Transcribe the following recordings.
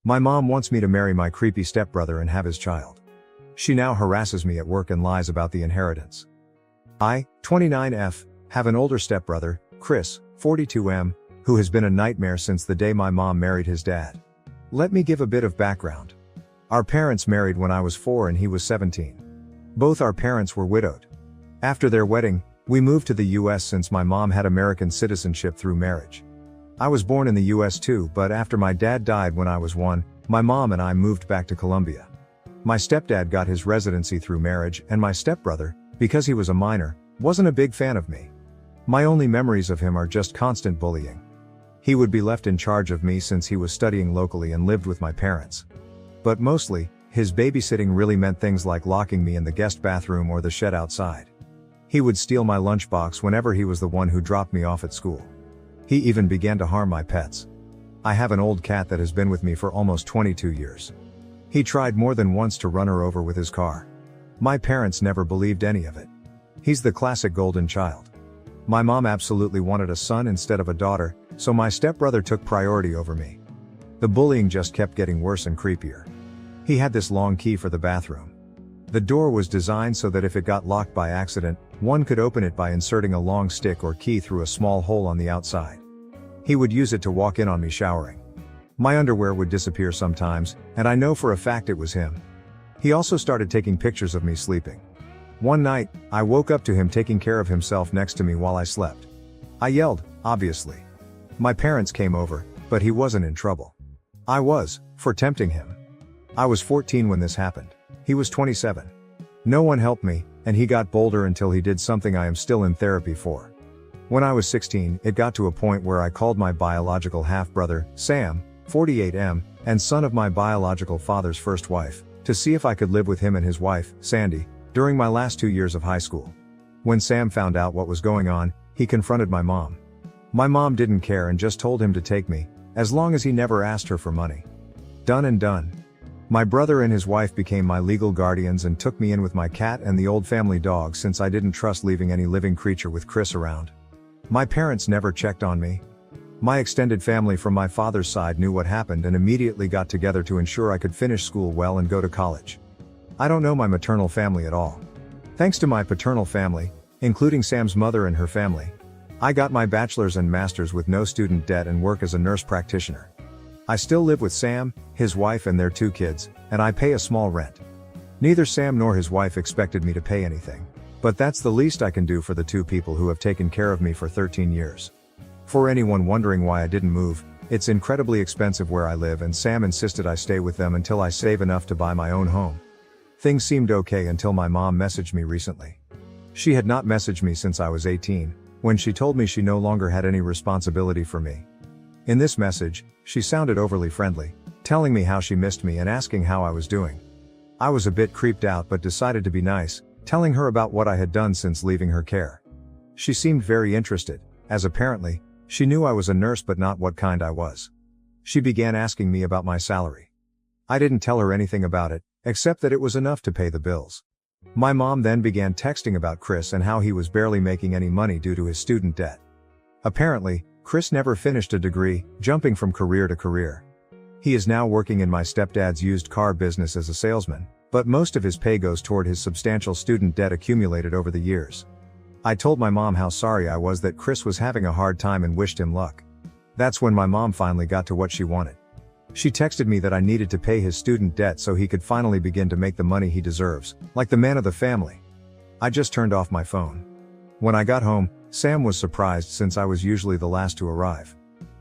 My mom wants me to marry my creepy stepbrother and have his child. She now harasses me at work and lies about the inheritance. I, 29F, have an older stepbrother, Chris, 42M, who has been a nightmare since the day my mom married his dad. Let me give a bit of background. Our parents married when I was 4 and he was 17. Both our parents were widowed. After their wedding, we moved to the US since my mom had American citizenship through marriage. I was born in the US too, but after my dad died when I was 1, my mom and I moved back to Colombia. My stepdad got his residency through marriage, and my stepbrother, because he was a minor, wasn't a big fan of me. My only memories of him are just constant bullying. He would be left in charge of me since he was studying locally and lived with my parents. But mostly, his babysitting really meant things like locking me in the guest bathroom or the shed outside. He would steal my lunchbox whenever he was the one who dropped me off at school. He even began to harm my pets. I have an old cat that has been with me for almost 22 years. He tried more than once to run her over with his car. My parents never believed any of it. He's the classic golden child. My mom absolutely wanted a son instead of a daughter, so my stepbrother took priority over me. The bullying just kept getting worse and creepier. He had this long key for the bathroom. The door was designed so that if it got locked by accident, one could open it by inserting a long stick or key through a small hole on the outside. He would use it to walk in on me showering. My underwear would disappear sometimes, and I know for a fact it was him. He also started taking pictures of me sleeping. One night, I woke up to him taking care of himself next to me while I slept. I yelled, obviously. My parents came over, but he wasn't in trouble. I was, for tempting him. I was 14 when this happened. He was 27. No one helped me, and he got bolder until he did something I am still in therapy for. When I was 16, it got to a point where I called my biological half-brother, Sam, 48M, and son of my biological father's first wife, to see if I could live with him and his wife, Sandy, during my last 2 years of high school. When Sam found out what was going on, he confronted my mom. My mom didn't care and just told him to take me, as long as he never asked her for money. Done and done. My brother and his wife became my legal guardians and took me in with my cat and the old family dog since I didn't trust leaving any living creature with Chris around. My parents never checked on me. My extended family from my father's side knew what happened and immediately got together to ensure I could finish school well and go to college. I don't know my maternal family at all. Thanks to my paternal family, including Sam's mother and her family, I got my bachelor's and master's with no student debt and work as a nurse practitioner. I still live with Sam, his wife and their 2 kids, and I pay a small rent. Neither Sam nor his wife expected me to pay anything, but that's the least I can do for the 2 people who have taken care of me for 13 years. For anyone wondering why I didn't move, it's incredibly expensive where I live and Sam insisted I stay with them until I save enough to buy my own home. Things seemed okay until my mom messaged me recently. She had not messaged me since I was 18, when she told me she no longer had any responsibility for me. In this message, she sounded overly friendly, telling me how she missed me and asking how I was doing. I was a bit creeped out but decided to be nice, telling her about what I had done since leaving her care. She seemed very interested, as apparently, she knew I was a nurse but not what kind I was. She began asking me about my salary. I didn't tell her anything about it, except that it was enough to pay the bills. My mom then began texting about Chris and how he was barely making any money due to his student debt. Apparently, Chris never finished a degree, jumping from career to career. He is now working in my stepdad's used car business as a salesman, but most of his pay goes toward his substantial student debt accumulated over the years. I told my mom how sorry I was that Chris was having a hard time and wished him luck. That's when my mom finally got to what she wanted. She texted me that I needed to pay his student debt so he could finally begin to make the money he deserves, like the man of the family. I just turned off my phone. When I got home, Sam was surprised since I was usually the last to arrive.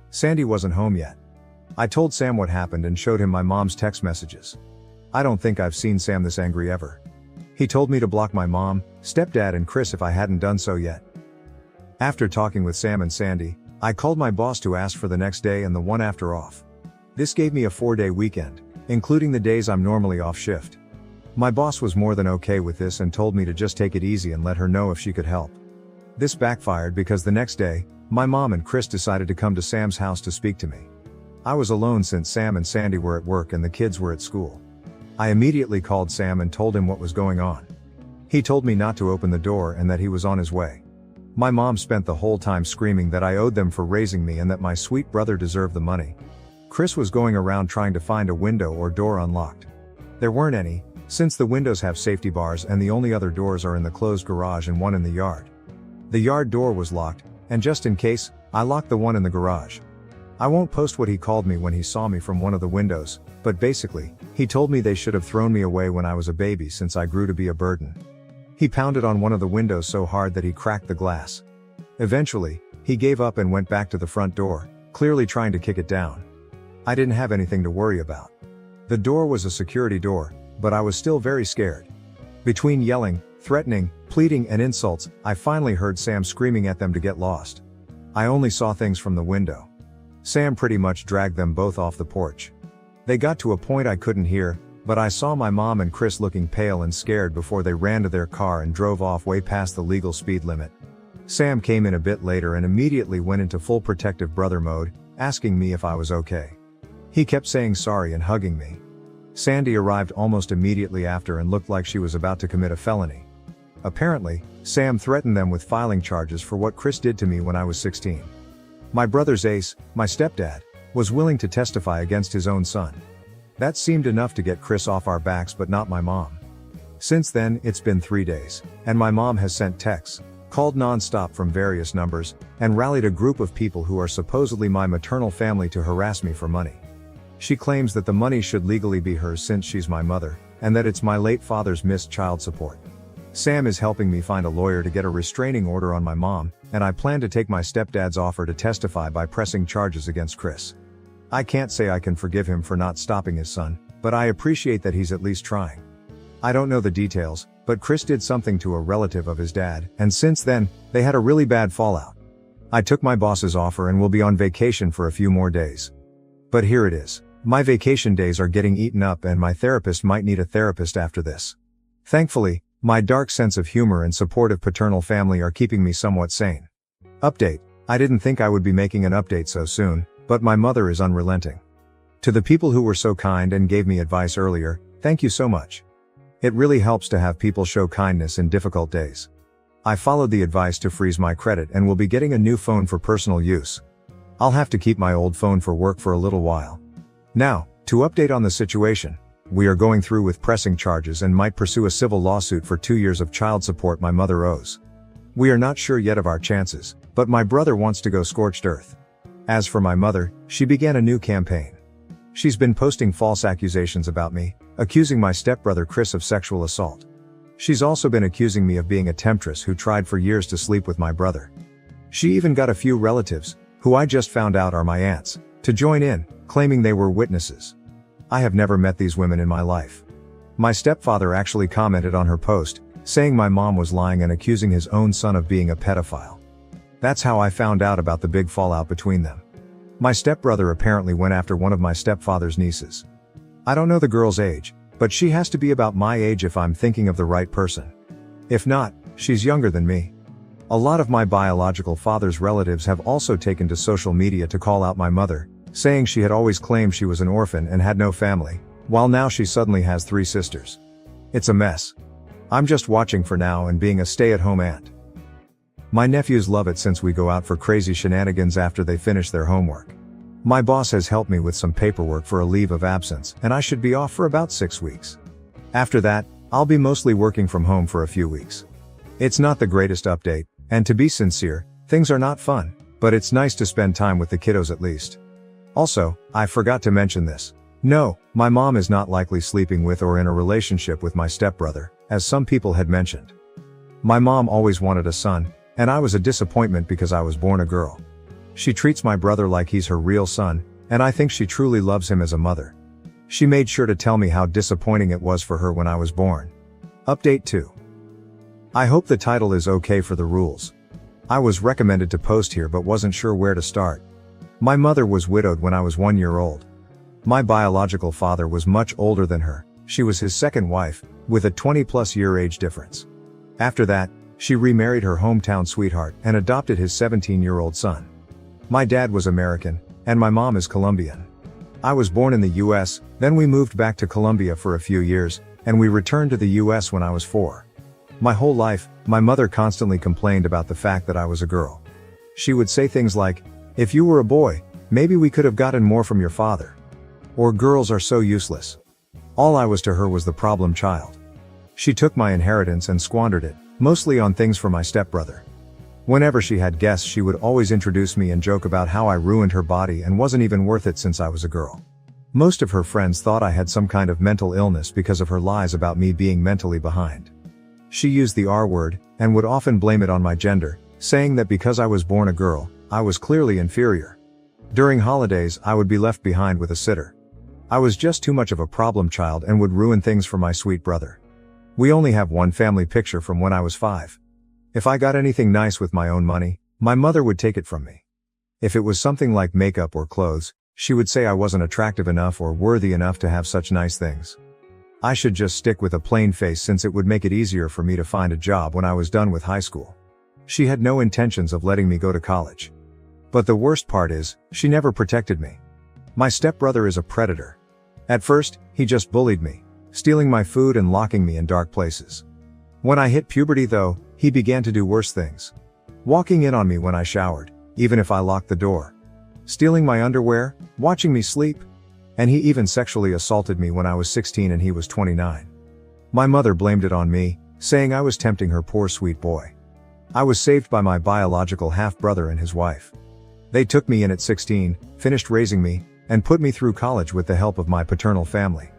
Sandy wasn't home yet. I told Sam what happened and showed him my mom's text messages. I don't think I've seen Sam this angry ever. He told me to block my mom, stepdad and Chris if I hadn't done so yet. After talking with Sam and Sandy, I called my boss to ask for the next day and the one after off. This gave me a 4-day weekend, including the days I'm normally off shift. My boss was more than okay with this and told me to just take it easy and let her know if she could help. This backfired because the next day, my mom and Chris decided to come to Sam's house to speak to me. I was alone since Sam and Sandy were at work and the kids were at school. I immediately called Sam and told him what was going on. He told me not to open the door and that he was on his way. My mom spent the whole time screaming that I owed them for raising me and that my sweet brother deserved the money. Chris was going around trying to find a window or door unlocked. There weren't any, since the windows have safety bars and the only other doors are in the closed garage and one in the yard. The yard door was locked, and just in case, I locked the one in the garage. I won't post what he called me when he saw me from one of the windows, but basically, he told me they should have thrown me away when I was a baby since I grew to be a burden. He pounded on one of the windows so hard that he cracked the glass. Eventually, he gave up and went back to the front door, clearly trying to kick it down. I didn't have anything to worry about. The door was a security door, but I was still very scared. Between yelling, threatening, pleading and insults, I finally heard Sam screaming at them to get lost. I only saw things from the window. Sam pretty much dragged them both off the porch. They got to a point I couldn't hear, but I saw my mom and Chris looking pale and scared before they ran to their car and drove off way past the legal speed limit. Sam came in a bit later and immediately went into full protective brother mode, asking me if I was okay. He kept saying sorry and hugging me. Sandy arrived almost immediately after and looked like she was about to commit a felony. Apparently, Sam threatened them with filing charges for what Chris did to me when I was 16. My brother's ace, my stepdad, was willing to testify against his own son. That seemed enough to get Chris off our backs, but not my mom. Since then, it's been 3 days, and my mom has sent texts, called non-stop from various numbers, and rallied a group of people who are supposedly my maternal family to harass me for money. She claims that the money should legally be hers since she's my mother, and that it's my late father's missed child support. Sam is helping me find a lawyer to get a restraining order on my mom, and I plan to take my stepdad's offer to testify by pressing charges against Chris. I can't say I can forgive him for not stopping his son, but I appreciate that he's at least trying. I don't know the details, but Chris did something to a relative of his dad, and since then, they had a really bad fallout. I took my boss's offer and will be on vacation for a few more days. But here it is. My vacation days are getting eaten up and my therapist might need a therapist after this. Thankfully, my dark sense of humor and supportive paternal family are keeping me somewhat sane. Update. I didn't think I would be making an update so soon, but my mother is unrelenting. To the people who were so kind and gave me advice earlier, thank you so much. It really helps to have people show kindness in difficult days. I followed the advice to freeze my credit and will be getting a new phone for personal use. I'll have to keep my old phone for work for a little while. Now, to update on the situation, we are going through with pressing charges and might pursue a civil lawsuit for 2 years of child support my mother owes. We are not sure yet of our chances, but my brother wants to go scorched earth. As for my mother, she began a new campaign. She's been posting false accusations about me, accusing my stepbrother Chris of sexual assault. She's also been accusing me of being a temptress who tried for years to sleep with my brother. She even got a few relatives, who I just found out are my aunts, to join in, claiming they were witnesses. I have never met these women in my life. My stepfather actually commented on her post, saying my mom was lying and accusing his own son of being a pedophile. That's how I found out about the big fallout between them. My stepbrother apparently went after one of my stepfather's nieces. I don't know the girl's age, but she has to be about my age if I'm thinking of the right person. If not, she's younger than me. A lot of my biological father's relatives have also taken to social media to call out my mother, saying she had always claimed she was an orphan and had no family, while now she suddenly has 3 sisters. It's a mess. I'm just watching for now and being a stay-at-home aunt. My nephews love it since we go out for crazy shenanigans after they finish their homework. My boss has helped me with some paperwork for a leave of absence, and I should be off for about 6 weeks. After that, I'll be mostly working from home for a few weeks. It's not the greatest update, and to be sincere, things are not fun, but it's nice to spend time with the kiddos at least. Also, I forgot to mention this. No, my mom is not likely sleeping with or in a relationship with my stepbrother, as some people had mentioned. My mom always wanted a son, and I was a disappointment because I was born a girl. She treats my brother like he's her real son, and I think she truly loves him as a mother. She made sure to tell me how disappointing it was for her when I was born. Update 2. I hope the title is okay for the rules. I was recommended to post here but wasn't sure where to start. My mother was widowed when I was 1 year old. My biological father was much older than her. She was his second wife, with a 20+ year age difference. After that, she remarried her hometown sweetheart and adopted his 17-year-old son. My dad was American, and my mom is Colombian. I was born in the US, then we moved back to Colombia for a few years, and we returned to the US when I was 4. My whole life, my mother constantly complained about the fact that I was a girl. She would say things like, "If you were a boy, Maybe we could have gotten more from your father. Or girls are so useless. All I was to her was the problem child. She took my inheritance and squandered it, mostly on things for my stepbrother. Whenever she had guests, she would always introduce me and joke about how I ruined her body and wasn't even worth it since I was a girl. Most of her friends thought I had some kind of mental illness because of her lies about me being mentally behind. She used the R word, and would often blame it on my gender, saying that because I was born a girl, I was clearly inferior. During holidays, I would be left behind with a sitter. I was just too much of a problem child and would ruin things for my sweet brother. We only have one family picture from when I was 5. If I got anything nice with my own money, my mother would take it from me. If it was something like makeup or clothes, she would say I wasn't attractive enough or worthy enough to have such nice things. I should just stick with a plain face since it would make it easier for me to find a job when I was done with high school. She had no intentions of letting me go to college. But the worst part is, she never protected me. My stepbrother is a predator. At first, he just bullied me, stealing my food and locking me in dark places. When I hit puberty though, he began to do worse things. Walking in on me when I showered, even if I locked the door. Stealing my underwear, watching me sleep. And he even sexually assaulted me when I was 16 and he was 29. My mother blamed it on me, saying I was tempting her poor sweet boy. I was saved by my biological half-brother and his wife. They took me in at 16, finished raising me, and put me through college with the help of my paternal family.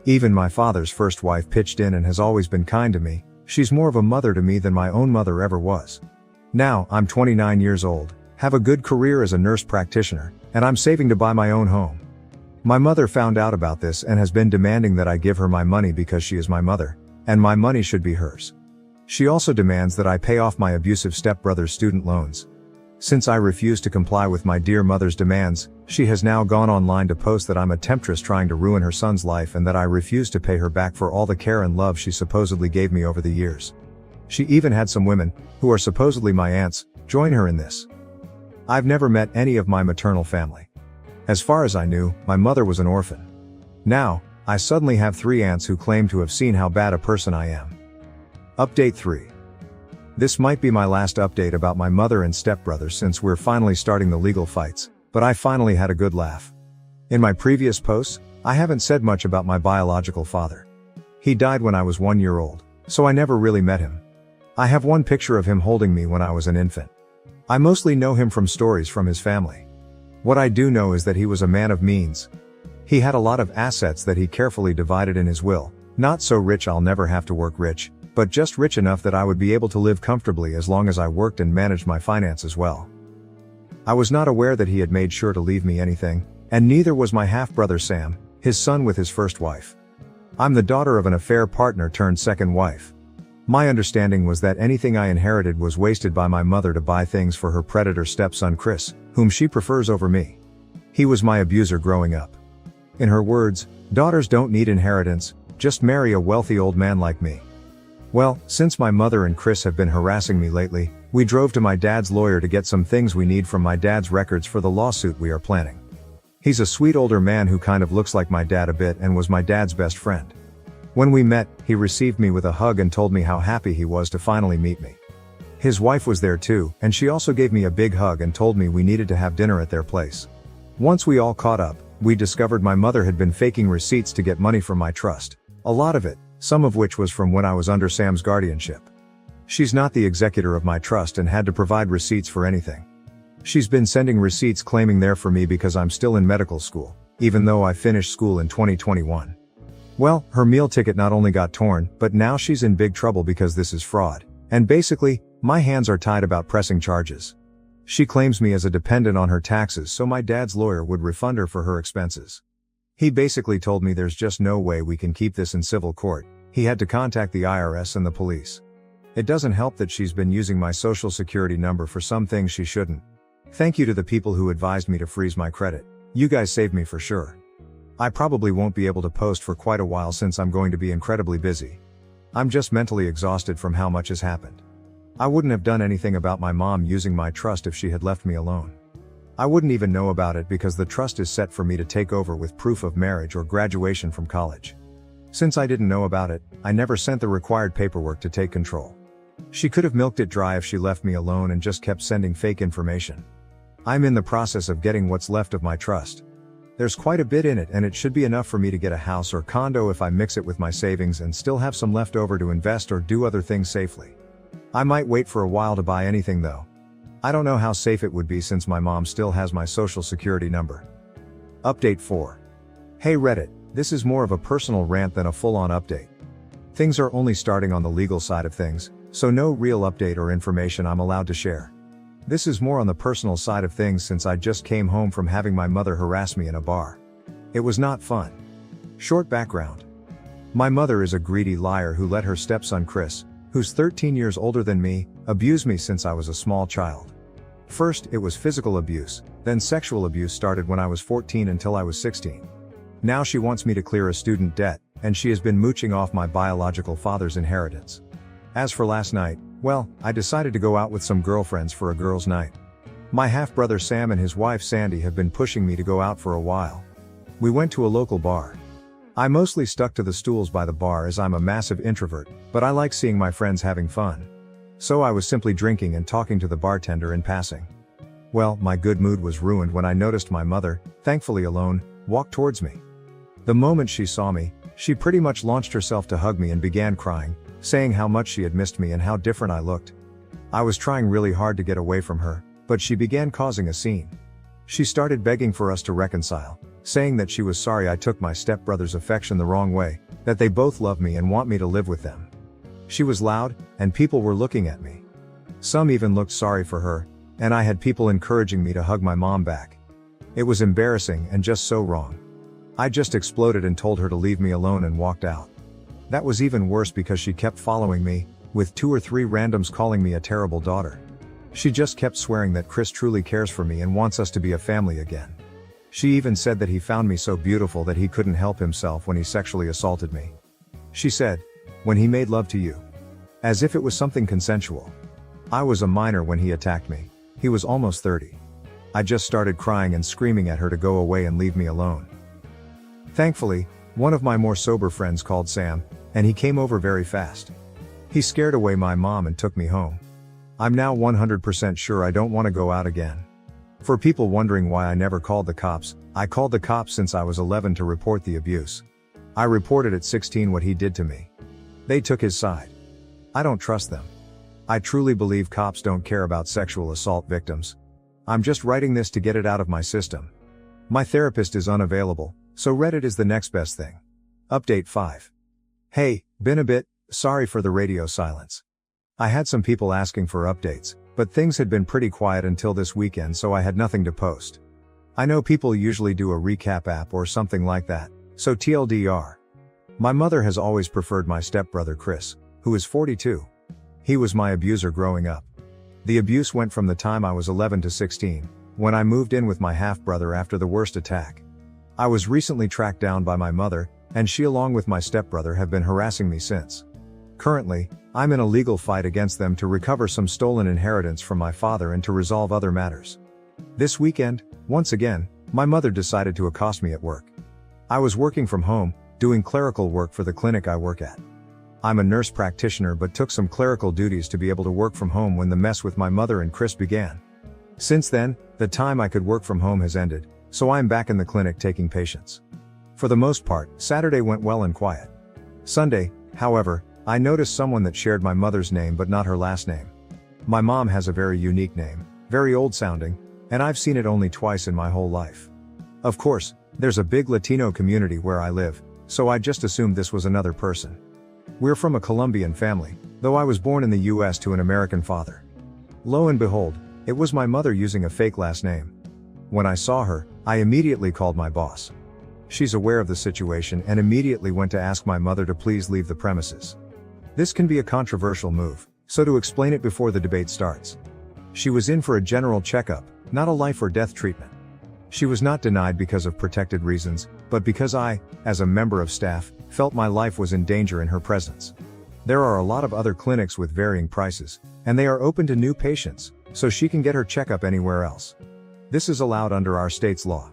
Even my father's first wife pitched in and has always been kind to me. She's more of a mother to me than my own mother ever was. Now, I'm 29 years old, have a good career as a nurse practitioner, and I'm saving to buy my own home. My mother found out about this and has been demanding that I give her my money because she is my mother, and my money should be hers. She also demands that I pay off my abusive stepbrother's student loans. Since I refuse to comply with my dear mother's demands, she has now gone online to post that I'm a temptress trying to ruin her son's life and that I refuse to pay her back for all the care and love she supposedly gave me over the years. She even had some women, who are supposedly my aunts, join her in this. I've never met any of my maternal family. As far as I knew, my mother was an orphan. Now, I suddenly have 3 aunts who claim to have seen how bad a person I am. Update 3. This might be my last update about my mother and stepbrother since we're finally starting the legal fights, but I finally had a good laugh. In my previous posts, I haven't said much about my biological father. He died when I was 1 year old, so I never really met him. I have one picture of him holding me when I was an infant. I mostly know him from stories from his family. What I do know is that he was a man of means. He had a lot of assets that he carefully divided in his will, not so rich I'll never have to work rich, but just rich enough that I would be able to live comfortably as long as I worked and managed my finances well. I was not aware that he had made sure to leave me anything, and neither was my half-brother Sam, his son with his first wife. I'm the daughter of an affair partner turned second wife. My understanding was that anything I inherited was wasted by my mother to buy things for her predator stepson Chris, whom she prefers over me. He was my abuser growing up. In her words, daughters don't need inheritance, just marry a wealthy old man like me. Well, since my mother and Chris have been harassing me lately, we drove to my dad's lawyer to get some things we need from my dad's records for the lawsuit we are planning. He's a sweet older man who kind of looks like my dad a bit and was my dad's best friend. When we met, he received me with a hug and told me how happy he was to finally meet me. His wife was there too, and she also gave me a big hug and told me we needed to have dinner at their place. Once we all caught up, we discovered my mother had been faking receipts to get money from my trust. A lot of it, some of which was from when I was under Sam's guardianship. She's not the executor of my trust and had to provide receipts for anything. She's been sending receipts claiming they're for me because I'm still in medical school, even though I finished school in 2021. Well, her meal ticket not only got torn, but now she's in big trouble because this is fraud. And basically, my hands are tied about pressing charges. She claims me as a dependent on her taxes so my dad's lawyer would refund her for her expenses. He basically told me there's just no way we can keep this in civil court. He had to contact the IRS and the police. It doesn't help that she's been using my social security number for some things she shouldn't. Thank you to the people who advised me to freeze my credit. You guys saved me for sure. I probably won't be able to post for quite a while since I'm going to be incredibly busy. I'm just mentally exhausted from how much has happened. I wouldn't have done anything about my mom using my trust if she had left me alone. I wouldn't even know about it because the trust is set for me to take over with proof of marriage or graduation from college. Since I didn't know about it, I never sent the required paperwork to take control. She could have milked it dry if she left me alone and just kept sending fake information. I'm in the process of getting what's left of my trust. There's quite a bit in it, and it should be enough for me to get a house or condo if I mix it with my savings and still have some left over to invest or do other things safely. I might wait for a while to buy anything though. I don't know how safe it would be since my mom still has my social security number. Update 4. Hey Reddit, this is more of a personal rant than a full-on update. Things are only starting on the legal side of things, so no real update or information I'm allowed to share. This is more on the personal side of things since I just came home from having my mother harass me in a bar. It was not fun. Short background. My mother is a greedy liar who let her stepson Chris, who's 13 years older than me, abuse me since I was a small child. First, it was physical abuse, then sexual abuse started when I was 14 until I was 16. Now she wants me to clear a student debt, and she has been mooching off my biological father's inheritance. As for last night, well, I decided to go out with some girlfriends for a girls' night. My half-brother Sam and his wife Sandy have been pushing me to go out for a while. We went to a local bar. I mostly stuck to the stools by the bar as I'm a massive introvert, but I like seeing my friends having fun. So I was simply drinking and talking to the bartender in passing. Well, my good mood was ruined when I noticed my mother, thankfully alone, walk towards me. The moment she saw me, she pretty much launched herself to hug me and began crying, saying how much she had missed me and how different I looked. I was trying really hard to get away from her, but she began causing a scene. She started begging for us to reconcile, saying that she was sorry I took my stepbrother's affection the wrong way, that they both love me and want me to live with them. She was loud, and people were looking at me. Some even looked sorry for her, and I had people encouraging me to hug my mom back. It was embarrassing and just so wrong. I just exploded and told her to leave me alone and walked out. That was even worse because she kept following me, with 2 or 3 randoms calling me a terrible daughter. She just kept swearing that Chris truly cares for me and wants us to be a family again. She even said that he found me so beautiful that he couldn't help himself when he sexually assaulted me. She said, when he made love to you. As if it was something consensual. I was a minor when he attacked me. He was almost 30. I just started crying and screaming at her to go away and leave me alone. Thankfully, one of my more sober friends called Sam, and he came over very fast. He scared away my mom and took me home. I'm now 100% sure I don't want to go out again. For people wondering why I never called the cops, I called the cops since I was 11 to report the abuse. I reported at 16 what he did to me. They took his side. I don't trust them. I truly believe cops don't care about sexual assault victims. I'm just writing this to get it out of my system. My therapist is unavailable, so Reddit is the next best thing. Update 5. Hey, been a bit sorry for the radio silence. I had some people asking for updates, but things had been pretty quiet until this weekend, so I had nothing to post. I know people usually do a recap app or something like that, so TLDR. My mother has always preferred my stepbrother Chris, who is 42. He was my abuser growing up. The abuse went from the time I was 11 to 16, when I moved in with my half-brother after the worst attack. I was recently tracked down by my mother, and she along with my stepbrother have been harassing me since. Currently, I'm in a legal fight against them to recover some stolen inheritance from my father and to resolve other matters. This weekend, once again, my mother decided to accost me at work. I was working from home, doing clerical work for the clinic I work at. I'm a nurse practitioner but took some clerical duties to be able to work from home when the mess with my mother and Chris began. Since then, the time I could work from home has ended, so I'm back in the clinic taking patients. For the most part, Saturday went well and quiet. Sunday, however, I noticed someone that shared my mother's name but not her last name. My mom has a very unique name, very old sounding, and I've seen it only twice in my whole life. Of course, there's a big Latino community where I live, so I just assumed this was another person. We're from a Colombian family, though I was born in the US to an American father. Lo and behold, it was my mother using a fake last name. When I saw her, I immediately called my boss. She's aware of the situation and immediately went to ask my mother to please leave the premises. This can be a controversial move, so to explain it before the debate starts. She was in for a general checkup, not a life or death treatment. She was not denied because of protected reasons, but because I, as a member of staff, felt my life was in danger in her presence. There are a lot of other clinics with varying prices, and they are open to new patients, so she can get her checkup anywhere else. This is allowed under our state's law.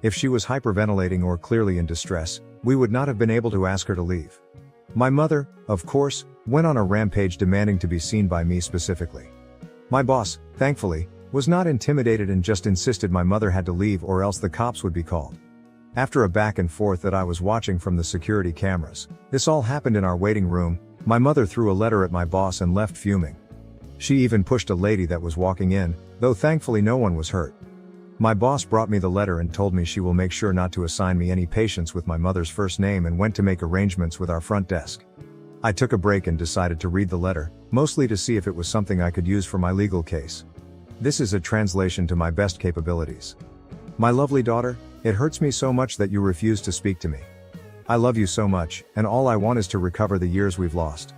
If she was hyperventilating or clearly in distress, we would not have been able to ask her to leave. My mother, of course, went on a rampage demanding to be seen by me specifically. My boss, thankfully, Was not intimidated and just insisted my mother had to leave or else the cops would be called. After a back and forth that I was watching from the security cameras, this all happened in our waiting room. My mother threw a letter at my boss and left fuming. She even pushed a lady that was walking in, though thankfully no one was hurt. My boss brought me the letter and told me she will make sure not to assign me any patients with my mother's first name and went to make arrangements with our front desk. I took a break and decided to read the letter, mostly to see if it was something I could use for my legal case. This is a translation to my best capabilities. My lovely daughter, it hurts me so much that you refuse to speak to me. I love you so much, and all I want is to recover the years we've lost.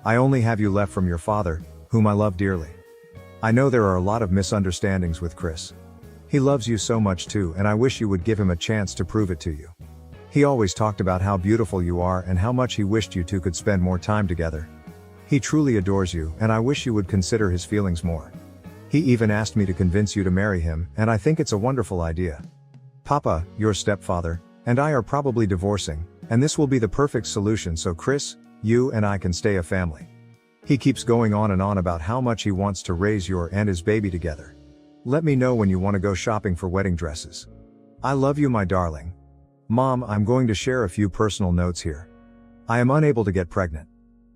I only have you left from your father, whom I love dearly. I know there are a lot of misunderstandings with Chris. He loves you so much too, and I wish you would give him a chance to prove it to you. He always talked about how beautiful you are and how much he wished you two could spend more time together. He truly adores you, and I wish you would consider his feelings more. He even asked me to convince you to marry him, and I think it's a wonderful idea. Papa, your stepfather, and I are probably divorcing, and this will be the perfect solution so Chris, you and I can stay a family. He keeps going on and on about how much he wants to raise your and his baby together. Let me know when you want to go shopping for wedding dresses. I love you, my darling. Mom, I'm going to share a few personal notes here. I am unable to get pregnant.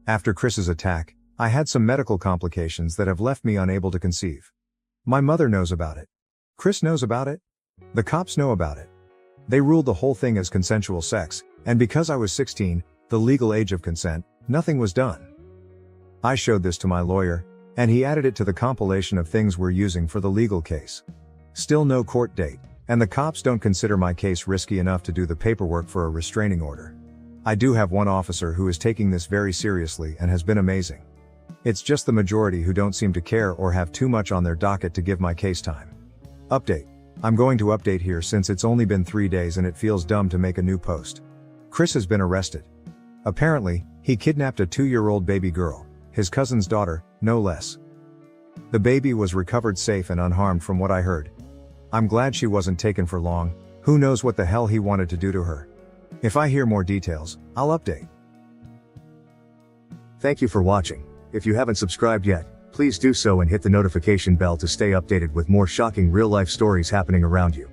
After Chris's attack, I had some medical complications that have left me unable to conceive. My mother knows about it. Chris knows about it. The cops know about it. They ruled the whole thing as consensual sex, and because I was 16, the legal age of consent, nothing was done. I showed this to my lawyer, and he added it to the compilation of things we're using for the legal case. Still no court date, and the cops don't consider my case risky enough to do the paperwork for a restraining order. I do have one officer who is taking this very seriously and has been amazing. It's just the majority who don't seem to care or have too much on their docket to give my case time. Update. I'm going to update here since it's only been 3 days and it feels dumb to make a new post. Chris has been arrested. Apparently, he kidnapped a 2-year-old baby girl, his cousin's daughter, no less. The baby was recovered safe and unharmed from what I heard. I'm glad she wasn't taken for long. Who knows what the hell he wanted to do to her. If I hear more details, I'll update. Thank you for watching. If you haven't subscribed yet, please do so and hit the notification bell to stay updated with more shocking real-life stories happening around you.